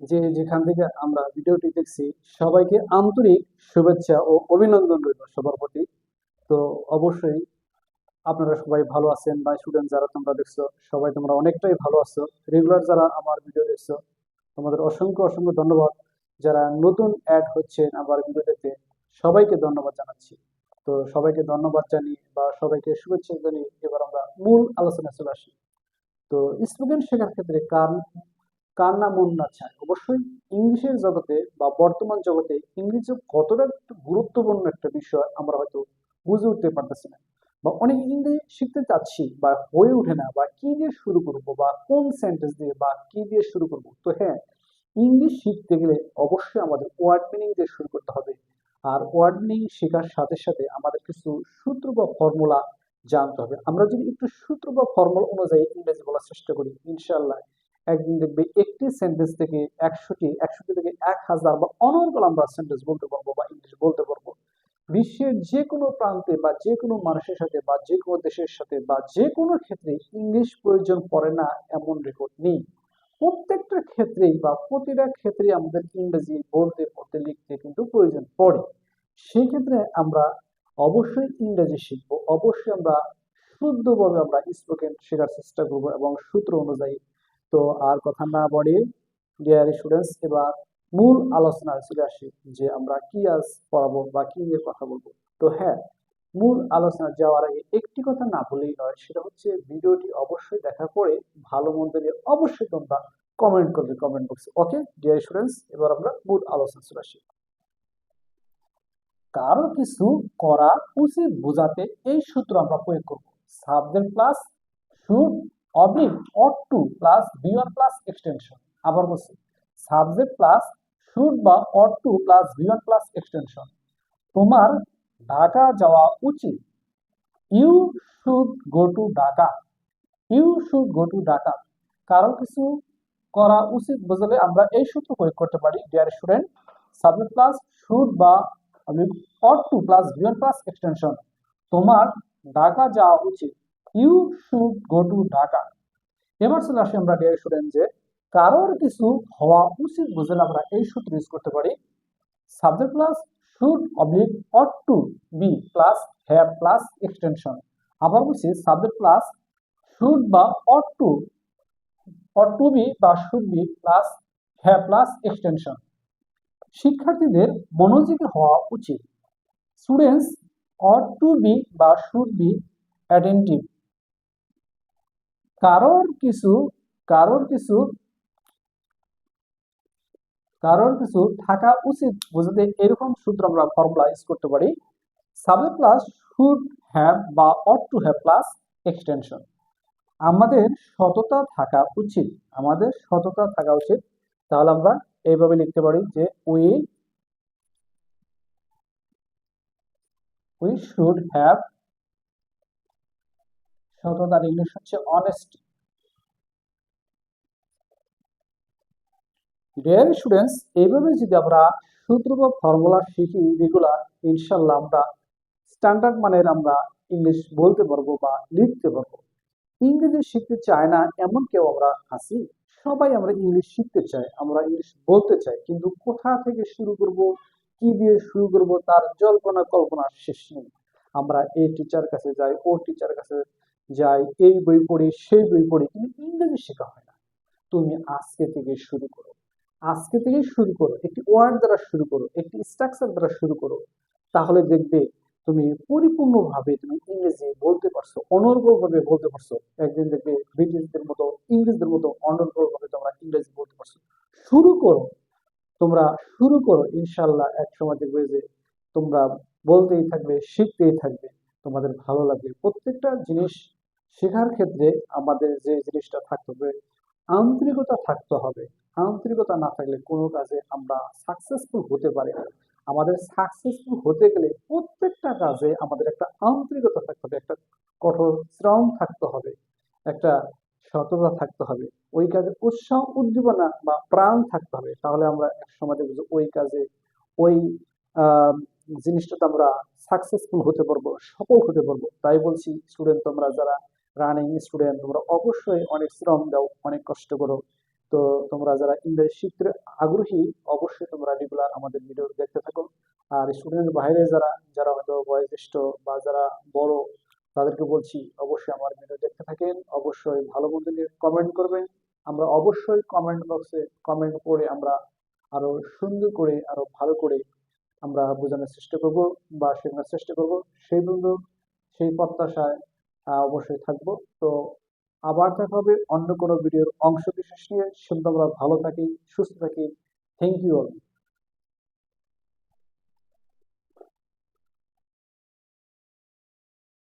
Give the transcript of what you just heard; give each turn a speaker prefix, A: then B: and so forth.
A: যে যেখান থেকে আমরা ভিডিওটি দেখছি, সবাইকে আন্তরিক শুভেচ্ছা ও অভিনন্দন রইল সবার প্রতি। তো অবশ্যই আপনারা সবাই ভালো আছেন, বা স্টুডেন্ট যারা তোমরা দেখছো সবাই তোমরা অনেকটাই ভালো আছো। রেগুলার যারা আমার ভিডিও দেখছো তোমাদের অসংখ্য অসংখ্য ধন্যবাদ। যারা নতুন অ্যাড হচ্ছেন আমার ভিডিও দেখতে, সবাইকে ধন্যবাদ জানাচ্ছি। তো সবাইকে ধন্যবাদ জানিয়ে বা সবাইকে শুভেচ্ছা জানিয়ে এবার আমরা মূল আলোচনায় চলে আসি। তো স্পোকেন শেখার ক্ষেত্রে কার কার না মন না চায়? অবশ্যই ইংলিশের জগতে বা বর্তমান জগতে ইংরেজি কতটা একটা গুরুত্বপূর্ণ একটা বিষয় আমরা হয়তো বুঝে উঠতে পারতেছি না, বা অনেক ইংরেজি শিখতে চাচ্ছি বা হয়ে ওঠে না, বা কি দিয়ে শুরু করব বা কোন সেন্টেন্স দিয়ে বা কি দিয়ে শুরু করব। তো হ্যাঁ, ইংলিশ শিখতে গেলে অবশ্যই আমাদের ওয়ার্ড মিনিং দিয়ে শুরু করতে হবে। আর ওয়ার্ড মিনিং শেখার সাথে সাথে আমাদের কিছু সূত্র বা ফর্মুলা জানতে হবে। আমরা যদি একটু সূত্র বা ফর্মুলা অনুযায়ী ইংরেজি বলার চেষ্টা করি, ইনশাআল্লাহ একদিন দেখবে একটি সেন্টেন্স থেকে ১০০টি, ১০০টি থেকে ১০০০ বা অনর্গল আমরা সেন্টেন্স বলতে পারবো বা ইংলিশ বলতে পারবো। বিশ্বের যে কোনো প্রান্তে বা যে কোনো মানুষের সাথে বা যে কোনো দেশের সাথে বা যে কোনো ক্ষেত্রে ইংলিশ প্রয়োজন পড়ে না এমন রেকর্ড নেই। প্রত্যেকটা ক্ষেত্রেই বা প্রতিটা ক্ষেত্রে আমাদের ইংরেজি বলতে পড়তে লিখতে কিন্তু প্রয়োজন পড়ে। সেই ক্ষেত্রে আমরা অবশ্যই ইংরেজি শিখবো, অবশ্যই আমরা শুদ্ধভাবে আমরা স্পোকেন শেখার চেষ্টা করবো এবং সূত্র অনুযায়ী। তো আর কথা না বাড়িয়ে ডিয়ার স্টুডেন্টস, এবার মূল আলোচনায় চলে আসি যে আমরা কি আজ পড়াবো বা কি নিয়ে কথা বলবো। তো হ্যাঁ, মূল আলোচনা যাওয়ার আগে একটি কথা না বলেই নয়, সেটা হচ্ছে ভিডিওটি অবশ্যই দেখার পরে ভালো মন্দ নিয়ে অবশ্যই তোমরা কমেন্ট করবে কমেন্ট বক্সে। ওকে ডিয়ার স্টুডেন্টস, এবার আমরা মূল আলোচনা চলে আসি। কারো কিছু করা উচিত বোঝাতে এই সূত্র আমরা প্রয়োগ করব। Subject plus should oblique ought to plus V one plus extension. আবার বলছি, সাবজেক্ট প্লাস শুড বা ought to plus V one plus extension. তোমার ঢাকা যাওয়া উচিত। You should go to Dhaka. You should go to Dhaka. কারো কিছু করা উচিত বোঝালে আমরা এই সূত্র প্রয়োগ করতে পারি dear student. Subject plus should বা ought to plus V one plus extension. তোমার ঢাকা যাওয়া উচিত। You should go to Dhaka. এবার চলে আসি আমরা ডিয়ার স্টুডেন্ট যে কারোর কিছু হওয়া উচিত বোঝালে আমরা এই সূত্র ইউজ করতে পারি। Subject plus should oblique ought to be plus have plus extension. আবার বলছি, সাবজেক্ট প্লাস শুড বা অট টু বি বা should be plus have plus extension. শিক্ষার্থীদের মনোযোগী হওয়া উচিত। স্টুডেন্টস অট টু বি বা শুড বি অ্যাটেন্টিভ। কারোর কিছু কারোর কিছু কারোর কিছু থাকা উচিত বোঝাতে এরকম সূত্র আমরা ফর্মুলা ইউজ করতে পারি। সাবজেক্ট প্লাস শুড হ্যাভ বা ought to have plus extension. আমাদের সততা থাকা উচিত। আমাদের সততা থাকা উচিত। তাহলে আমরা এইভাবে লিখতে পারি যে উই শুড হ্যাভ, সততার ইংলিশ হচ্ছে অনেস্টি। ডিয়ার স্টুডেন্টস, এইভাবে যদি আমরা সূত্র বা ফর্মুলা শিখি রেগুলার, ইনশাল্লাহ আমরা স্ট্যান্ডার্ড মানের আমরা ইংলিশ বলতে পারবো বা লিখতে পারবো। ইংরেজি শিখতে চায় না এমন কেউ আমরা আছি? সবাই আমরা ইংলিশ শিখতে চাই, আমরা ইংলিশ বলতে চাই, কিন্তু কোথা থেকে শুরু করব, কি দিয়ে শুরু করব তার জল্পনা কল্পনা শেষ নেই। আমরা এই টিচার কাছে যাই, ও টিচার কাছে যাই, এই বই পড়ি সেই বই পড়ি, কিন্তু ইংরেজি শেখা হয় না। তুমি আজকে থেকে শুরু করো। আজকে থেকে শুরু করো, একটি ওয়ার্ড দ্বারা শুরু করো, একটি স্ট্রাকচার দ্বারা শুরু করো। তাহলে দেখবে তুমি পরিপূর্ণভাবে তুমি ইংরেজি বলতে পারছো, অনর্গল ভাবে বলতে পারছো। একদিন দেখবে ব্রিটিশদের মতো, ইংরেজদের মতো অনর্গল ভাবে তোমরা ইংরেজি বলতে পারছো। শুরু করো, তোমরা শুরু করো, ইনশাল্লাহ এক সময় দেখবে যে তোমরা বলতেই থাকবে, শিখতেই থাকবে, তোমাদের ভালো লাগবে। প্রত্যেকটা জিনিস শেখার ক্ষেত্রে আমাদের যে জিনিসটা থাকতে হবে, আন্তরিকতা থাকতে হবে। আন্তরিকতা না থাকলে কোনো কাজে আমরা সাকসেসফুল হতে পারি না। আমাদের সাকসেসফুল হতে গেলে প্রত্যেকটা কাজে আমাদের একটা আন্তরিকতা থাকতে হবে, একটা কঠোর শ্রম থাকতে হবে, একটা সততা থাকতে হবে, ওই কাজে উৎসাহ উদ্দীপনা বা প্রাণ থাকতে হবে। তাহলে আমরা এক সময় দেখবো যে ওই কাজে ওই আহ জিনিসটাতে আমরা সাকসেসফুল হতে পারবো, সফল হতে পারবো। তাই বলছি স্টুডেন্ট, তোমরা যারা রানিং স্টুডেন্ট, তোমরা অবশ্যই অনেক শ্রম দাও, অনেক কষ্ট করো। তো তো তোমরা যারা ইংরেজি শিখতে আগ্রহী, অবশ্যই তোমরা রেগুলার আমাদের ভিডিও দেখতে থাকো। আর স্টুডেন্ট বাইরে যারা যারা হয়তো বয়োজ্যেষ্ঠ বা যারা বড়, তাদেরকে বলছি অবশ্যই আমার ভিডিও দেখতে থাকেন, অবশ্যই ভালো মন্দ নিয়ে কমেন্ট করবেন। আমরা অবশ্যই কমেন্ট বক্সে কমেন্ট করে আমরা আরো সুন্দর করে আরো ভালো করে আমরা বোঝানোর চেষ্টা করব বা শেখানোর চেষ্টা করব। সেই বন্ধু সেই প্রত্যাশায় অবশ্যই থাকবো। তো আবার দেখা হবে অন্য কোনো ভিডিওর অংশ বিশেষ নিয়ে। সে পর্যন্ত আমরা ভালো থাকি, সুস্থ থাকি। Thank you all.